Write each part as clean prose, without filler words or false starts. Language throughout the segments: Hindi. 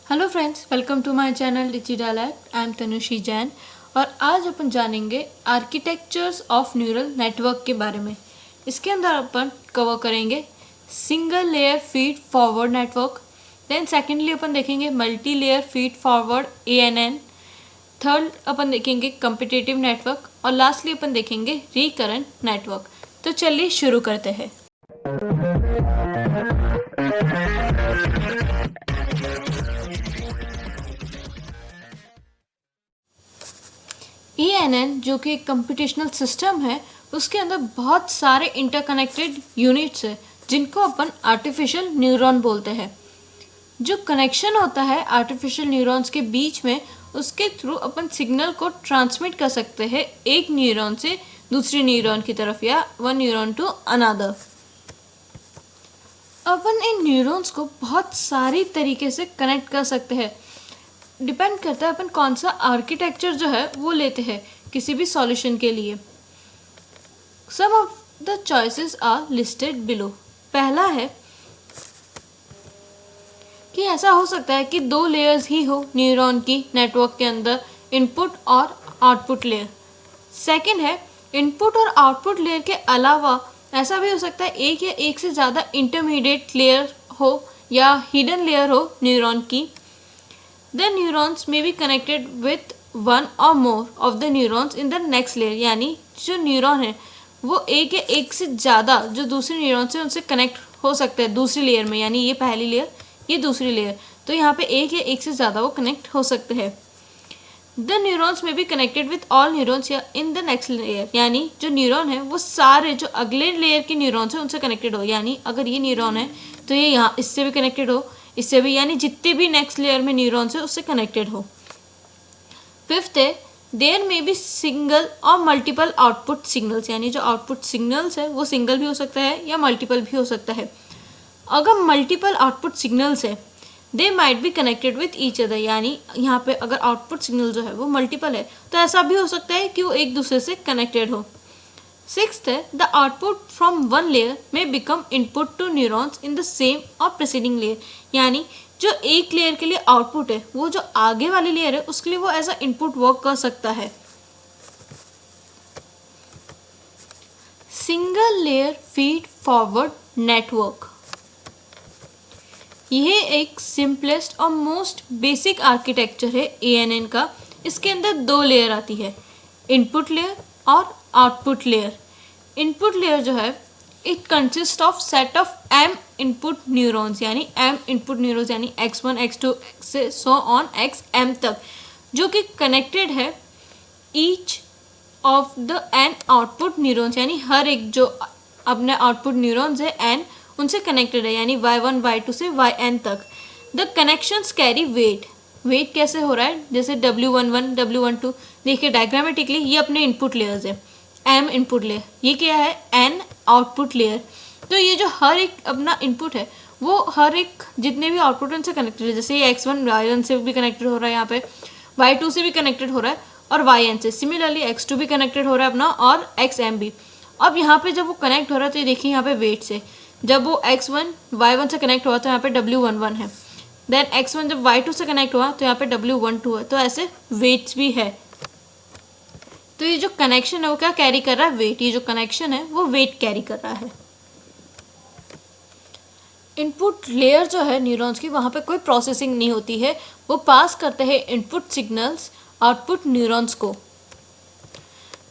Hello friends, welcome to my channel digital app. I am Tanushi Jain और आज अपन जानेंगे आर्किटेक्चर्स ऑफ न्यूरल नेटवर्क के बारे में। इसके अंदर अपन कवर करेंगे single layer feed forward network, then secondly अपन देखेंगे multi layer feed forward ANN, third अपन देखेंगे कम्पिटिटिव नेटवर्क और लास्टली अपन देखेंगे रिकरेंट नेटवर्क। तो चलिए शुरू करते हैं। ANN जो कि एक कंप्यूटेशनल सिस्टम है, उसके अंदर बहुत सारे इंटरकनेक्टेड यूनिट्स है जिनको अपन आर्टिफिशियल न्यूरॉन बोलते हैं। जो कनेक्शन होता है आर्टिफिशियल न्यूरॉन्स के बीच में, उसके थ्रू अपन सिग्नल को ट्रांसमिट कर सकते हैं एक न्यूरॉन से दूसरे न्यूरॉन की तरफ या वन न्यूरॉन टू अनदर। अपन इन न्यूरॉन्स को बहुत सारी तरीके से कनेक्ट कर सकते हैं। डिपेंड करता है अपन कौन सा आर्किटेक्चर जो है वो लेते हैं किसी भी सॉल्यूशन के लिए। Some of the choices are listed below. पहला है कि ऐसा हो सकता है कि दो लेयर्स ही हो न्यूरॉन की नेटवर्क के अंदर, इनपुट और आउटपुट लेयर। सेकंड है इनपुट और आउटपुट लेयर के अलावा ऐसा भी हो सकता है एक या एक से ज़्यादा इंटरमीडिएट लेयर हो या हिडन लेयर हो न्यूरॉन की। The neurons may be connected with one or more of the neurons in the next layer, यानी जो न्यूरॉन है वो एक या एक से ज़्यादा जो दूसरे न्यूरॉन से उनसे कनेक्ट हो सकते हैं दूसरी लेयर में, यानी ये पहली लेयर ये दूसरी लेयर, तो यहाँ पे एक या एक से ज़्यादा वो कनेक्ट हो सकते हैं। द न्यूरॉन्स में be connected with all neurons या इन द नेक्स्ट लेयर, यानी जो न्यूरॉन है वो सारे जो अगले लेयर के न्यूरॉन्स हैं उनसे कनेक्टेड हो, यानी अगर ये न्यूरॉन है तो ये यहाँ इससे भी कनेक्टेड हो, इससे भी, यानी जितने भी नेक्स्ट लेयर में न्यूरॉन्स है उससे कनेक्टेड हो। फिफ्थ है देयर में बी सिंगल और मल्टीपल आउटपुट सिग्नल्स, यानी जो आउटपुट सिग्नल्स है वो सिंगल भी हो सकता है या मल्टीपल भी हो सकता है। अगर मल्टीपल आउटपुट सिग्नल्स है they might be connected with each other, यानी यहाँ पे अगर आउटपुट सिग्नल जो है वो मल्टीपल है तो ऐसा भी हो सकता है कि वो एक दूसरे से कनेक्टेड हो। सिक्स्थ है the output from one layer में become input to neurons in the same or preceding layer, यानी जो एक लेयर के लिए आउटपुट है वो जो आगे वाली लेयर है उसके लिए वो एज अ इनपुट वर्क कर सकता है। Single layer feed forward network, यह एक सिंपलेस्ट और मोस्ट बेसिक आर्किटेक्चर है ANN का। इसके अंदर दो लेयर आती है, इनपुट लेयर और आउटपुट लेयर। इनपुट लेयर जो है it consist of set of M input neurons, यानी M इनपुट न्यूरॉन्स यानी X1 X2 से सो ऑन XM तक, जो कि कनेक्टेड है each of the N output neurons, यानी हर एक जो अपने आउटपुट न्यूरॉन्स है N उनसे कनेक्टेड है, यानी Y1 Y2 से YN तक। The connections carry weight. Weight कैसे हो रहा है, जैसे W11 W12 देखिए डायग्रामेटिकली, ये अपने इनपुट लेयर्स है। M इनपुट लेयर, ये क्या है N आउटपुट लेयर। तो ये जो हर एक अपना इनपुट है वो हर एक जितने भी आउटपुट उनसे कनेक्टेड है, जैसे ये X1 Y1 से भी कनेक्टेड हो रहा है, यहाँ पे Y2 से भी कनेक्टेड हो रहा है और YN से। सिमिलरली X2 भी कनेक्टेड हो रहा है अपना और XM भी। अब यहाँ पे जब वो कनेक्ट हो रहा है तो ये देखिए यहाँ पे वेट से, जब वो X1 Y1 से कनेक्ट हुआ तो यहाँ पे W11 है, देन X1 जब Y2 से कनेक्ट हुआ तो यहाँ पे W12 है, तो ऐसे वेट्स भी है। तो ये जो कनेक्शन है वो क्या कैरी कर रहा है, वेट। ये जो कनेक्शन है वो वेट कैरी कर रहा है। इनपुट लेयर जो है न्यूरॉन्स की, वहाँ पे कोई प्रोसेसिंग नहीं होती है, वो पास करते हैं इनपुट सिग्नल्स आउटपुट न्यूरॉन्स को।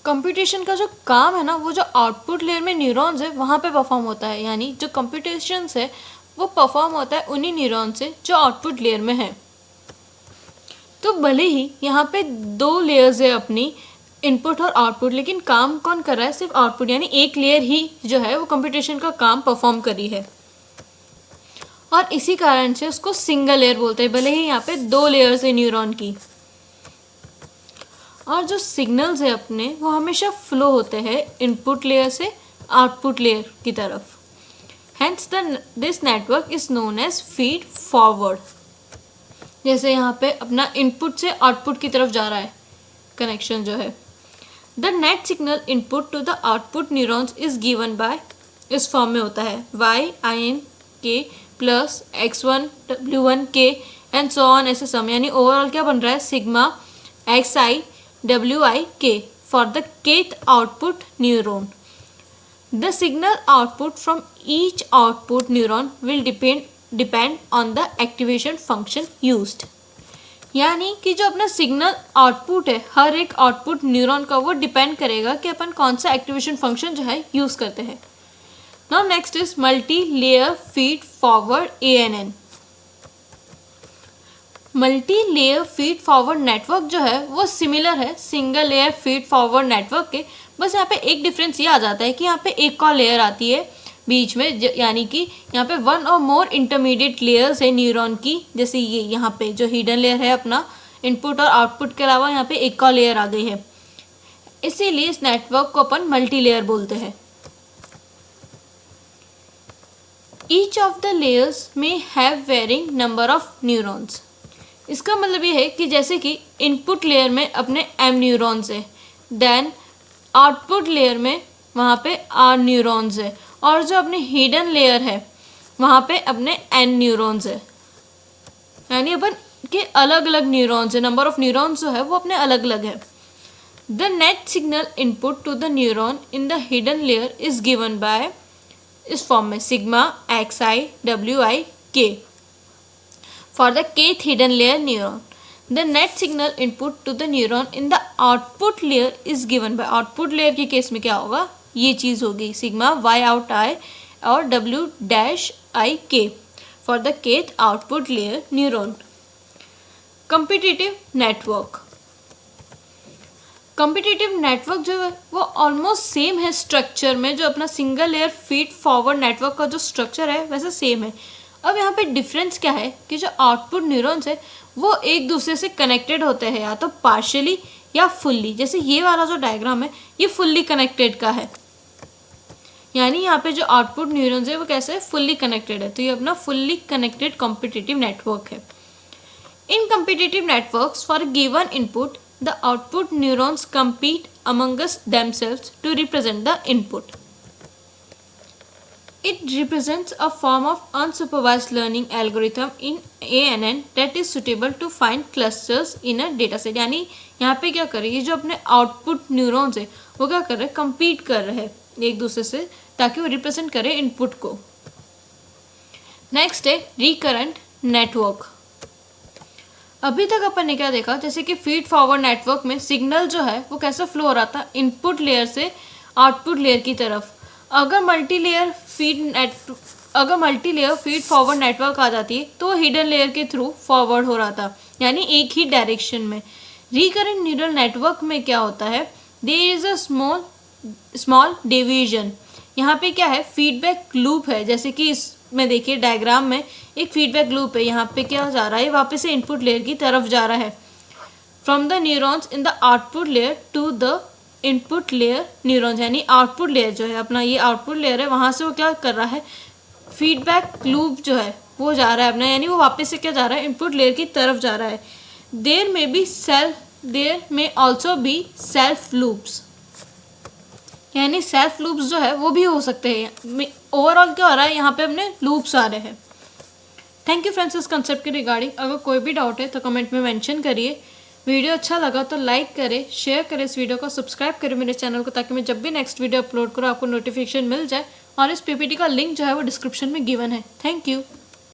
कंप्यूटेशन का जो काम है ना वो जो आउटपुट लेयर में न्यूरॉन्स है वहाँ पे परफॉर्म होता है, यानी जो कंप्यूटेशन है वो परफॉर्म होता है उन्हीं न्यूरॉन से जो आउटपुट लेयर में है। तो भले ही यहाँ पे दो लेयर्स है अपनी इनपुट और आउटपुट, लेकिन काम कौन कर रहा है, सिर्फ आउटपुट, यानी एक लेयर ही जो है वो कंप्यूटेशन का काम परफॉर्म करी है और इसी कारण से उसको सिंगल लेयर बोलते हैं, भले ही यहाँ पे दो लेयर्स है न्यूरॉन की। और जो सिग्नल्स है अपने वो हमेशा फ्लो होते हैं इनपुट लेयर से आउटपुट लेयर की तरफ। Hence this network is known as feed forward. जैसे यहाँ पे अपना इनपुट से आउटपुट की तरफ जा रहा है कनेक्शन जो है। The net signal input to the output neurons is given by, इस फॉर्म में होता है YIN K plus X1 W1 K and so on, ऐसे सम, यानी ओवरऑल क्या बन रहा है, sigma x I W I K for the kth output neuron. The signal output from each output neuron will depend on the activation function used. यानी कि जो अपना सिग्नल आउटपुट है हर एक आउटपुट न्यूरॉन का, वो डिपेंड करेगा कि अपन कौन सा एक्टिवेशन फंक्शन जो है यूज़ करते हैं. Now next is multi layer feed forward ANN. Multi layer feed forward network जो है वो सिमिलर है single layer feed forward network के. बस यहाँ पे एक डिफरेंस ये आ जाता है कि यहाँ पे एक और लेयर आती है बीच में, यानी कि यहाँ पे वन और मोर इंटरमीडिएट लेयर्स है न्यूरॉन की. जैसे ये यहाँ पे जो हिडन लेयर है अपना इनपुट और आउटपुट के अलावा यहाँ पे एक और लेयर आ गई है, इसीलिए इस नेटवर्क को अपन मल्टी लेयर बोलते हैं. ईच ऑफ द लेयर्स में have varying number of neurons. इसका मतलब ये है कि जैसे कि इनपुट लेयर में अपने m न्यूरॉन्स है, देन आउटपुट लेयर में वहाँ पे r न्यूरॉन्स है, और जो अपने हिडन लेयर है वहाँ पे अपने n न्यूरॉन्स है. यानी अपन के अलग अलग न्यूरॉन्स है, नंबर ऑफ न्यूरॉन्स जो है वो अपने अलग अलग है. The net signal input to the neuron in the hidden layer is given by, इस फॉर्म में sigma x I W I के for the kth hidden layer neuron. The net signal input to the neuron in the output layer is given by, output layer के केस में क्या होगा, ये चीज़ होगी सिग्मा y out I और w dash I k for the kth output layer neuron. Competitive network. Competitive network जो है वो ऑलमोस्ट सेम है स्ट्रक्चर में, जो अपना single layer feed forward network का जो स्ट्रक्चर है वैसे सेम है. अब यहाँ पे डिफरेंस क्या है कि जो आउटपुट न्यूरॉन्स है वो एक दूसरे से कनेक्टेड होते हैं, या तो पार्शियली या फुल्ली. जैसे ये वाला जो डायग्राम है ये फुल्ली कनेक्टेड का है, यानी यहाँ पे जो आउटपुट न्यूरॉन्स है वो कैसे है, फुल्ली कनेक्टेड है. तो ये अपना फुल्ली कनेक्टेड कॉम्पिटिटिव नेटवर्क है. In competitive networks for given input the output neurons compete amongst themselves to represent the input. It represents a form of unsupervised learning algorithm in ANN that is suitable to find clusters in a dataset. यानी यहाँ पे क्या कर रही है, जो अपने आउटपुट न्यूरॉन्स है वो क्या कर रहे हैं, compete कर रहे हैं एक दूसरे से ताकि वो रिप्रेजेंट करे इनपुट को. नेक्स्ट है रिकरेंट नेटवर्क. अभी तक अपन ने क्या देखा, जैसे कि फीड फॉरवर्ड नेटवर्क में सिग्नल जो है वो कैसे फ्लो हो रहा था इनपुट लेयर से आउटपुट लेयर की तरफ. अगर multi layer feed forward network आ जाती है तो हिडन लेयर के थ्रू फॉरवर्ड हो रहा था, यानी एक ही डायरेक्शन में. रिकरेंट न्यूरल नेटवर्क में क्या होता है, there is a small division. यहाँ पे क्या है, फीडबैक लूप है. जैसे कि इसमें देखिए डायग्राम में एक फीडबैक लूप है. यहाँ पे क्या जा रहा है, वापस से इनपुट लेयर की तरफ जा रहा है, from the neurons in the output layer to the input layer neurons. यानी आउटपुट लेयर जो है अपना, ये आउटपुट लेयर है, वहाँ से वो क्या कर रहा है, फीडबैक लूप जो है वो जा रहा है अपना, यानी वो वापस से क्या जा रहा है, इनपुट लेयर की तरफ जा रहा है. देयर में ऑल्सो बी सेल्फ लूप्स. यानी सेल्फ लूप्स जो है वो भी हो सकते हैं. ओवरऑल क्या हो रहा है, यहाँ पे अपने लूप्स आ रहे हैं. थैंक यू फ्रेंड्स इस कंसेप्ट के रिगार्डिंग. अगर कोई भी डाउट है तो कमेंट में मेंशन करिए. वीडियो अच्छा लगा तो लाइक करें, शेयर करें इस वीडियो को, सब्सक्राइब करें मेरे चैनल को, ताकि मैं जब भी नेक्स्ट वीडियो अपलोड करूँ आपको नोटिफिकेशन मिल जाए. और इस पीपीटी का लिंक जो है वो डिस्क्रिप्शन में गिवन है. Thank you.